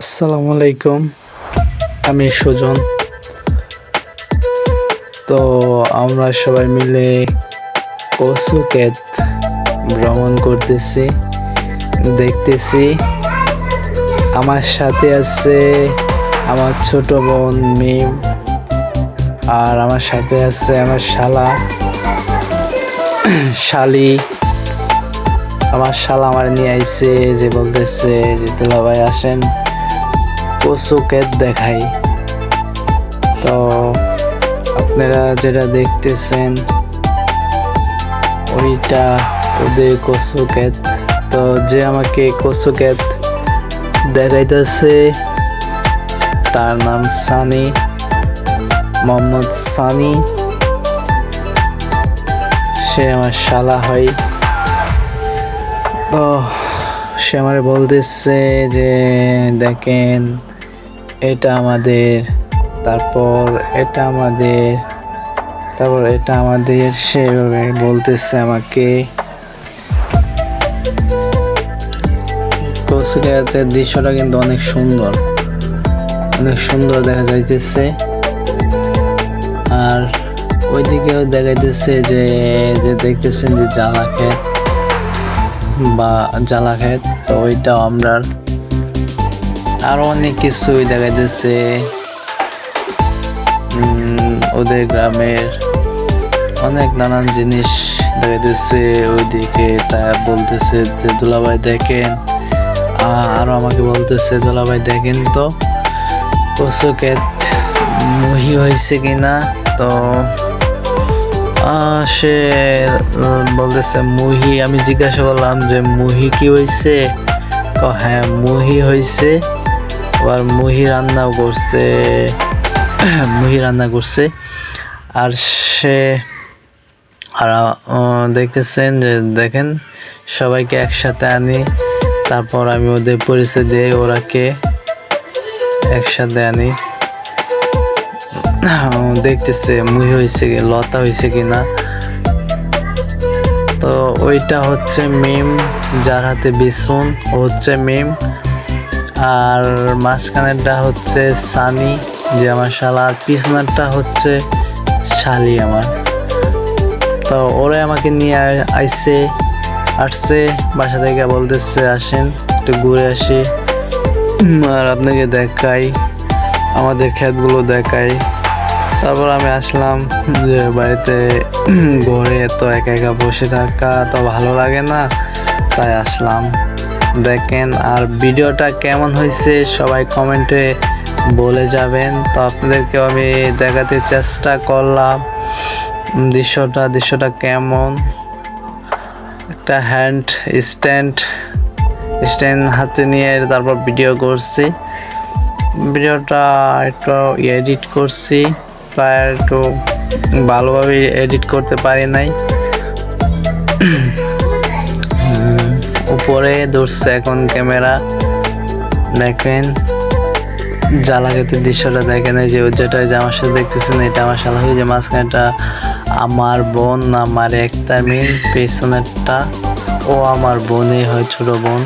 আসসালামু আলাইকুম, আমি সুজন। তো আমরা সবাই মিলে কচু ক্ষেত ভ্রমণ করতেছি, দেখতেছি। আমার সাথে আছে আমার ছোট বোন মিম, আর আমার সাথে আছে আমার শালি। আমার শালা আমার নিয়ে আইছে, যে বলতেছে যে দুলা ভাই আসেন কচু ক্ষেত দেখাই। তো আপনারা যেটা দেখতেছেন ওইটা ওদের কচু ক্ষেত। তো যে আমাকে কচু ক্ষেত দেখাইতেছে তার নাম সানি, মোহাম্মদ সানি। সে আমার শালা হয়। তো সে আমার বলতেছে যে দেখেন এটা আমাদের, তারপর এটা আমাদের, তারপর এটা আমাদের। সেভাবে বলতেছে আমাকে। কচু ক্ষেতের দৃশ্যটা কিন্তু অনেক সুন্দর, অনেক সুন্দর দেখা যাইতেছে। আর ওইদিকেও দেখাইতেছে যে দেখতেছেন যে জ্বালা ক্ষেত, তো ওইটাও আমরা। আরো অনেক কিছুই দেখাইতেছে ওদের গ্রামের অনেক নানান জিনিস দেখাইতেছে ওইদিকে। তা বলতেছে যে দুলাভাই দেখেন, আরো আমাকে বলতেছে দুলাভাই দেখেন তো কচু ক্ষেত মুহি হয়েছে কিনা। তো সে বলতেছে মুহি। আমি জিজ্ঞাসা করলাম যে মুহি কি হয়েছে। হ্যাঁ মুহি হয়েছে, আবার মুহি রান্না করছে। আর সে দেখতেছেন যে দেখেন সবাইকে একসাথে আনি, তারপর আমি ওদের পরিচয় দিয়ে ওরাকে একসাথে আনি। দেখতেছে মুহি হয়েছে, লতা হয়েছে কিনা। তো ওইটা হচ্ছে মিম, যার হাতে বিছুন, ও হচ্ছে মিম। আর মাঝখানেরটা হচ্ছে সানি, যে আমার শালা। আর পিছনেরটা হচ্ছে শালি আমার। তো ওরাই আমাকে নিয়ে আসছে বাসা থেকে। বলতেছে আসেন একটু ঘুরে আসি, আর আপনাকে দেখাই, আমাদের ক্ষেতগুলো দেখাই। তারপর আমি আসলাম, যে বাড়িতে ঘরে তো একা একা বসে থাকা তো ভালো লাগে না, তাই আসলাম। দেখেন আর ভিডিওটা কেমন হয়েছে সবাই কমেন্টে বলে যাবেন। তো আপনাদেরকেও আমি দেখাতে চেষ্টা করলাম দৃশ্যটা কেমন। একটা হ্যান্ড স্ট্যান্ড হাতে নিয়ে তারপর ভিডিও করছি। ভিডিওটা একটু এডিট করছি, প্রায় একটু ভালোভাবে এডিট করতে পারি নাই। উপরে ধরছে এখন ক্যামেরা। দেখেন জ্বালা ক্ষেতের দৃশ্যটা দেখেন। এই যে যেটা যে আমার সাথে দেখতেছেন এটা আমার শালা হয়। যে মাঝখানেটা আমার বোন, আমার একটা মেয়ে, পেছনেরটা ও আমার বোনই হয়, ছোট বোন।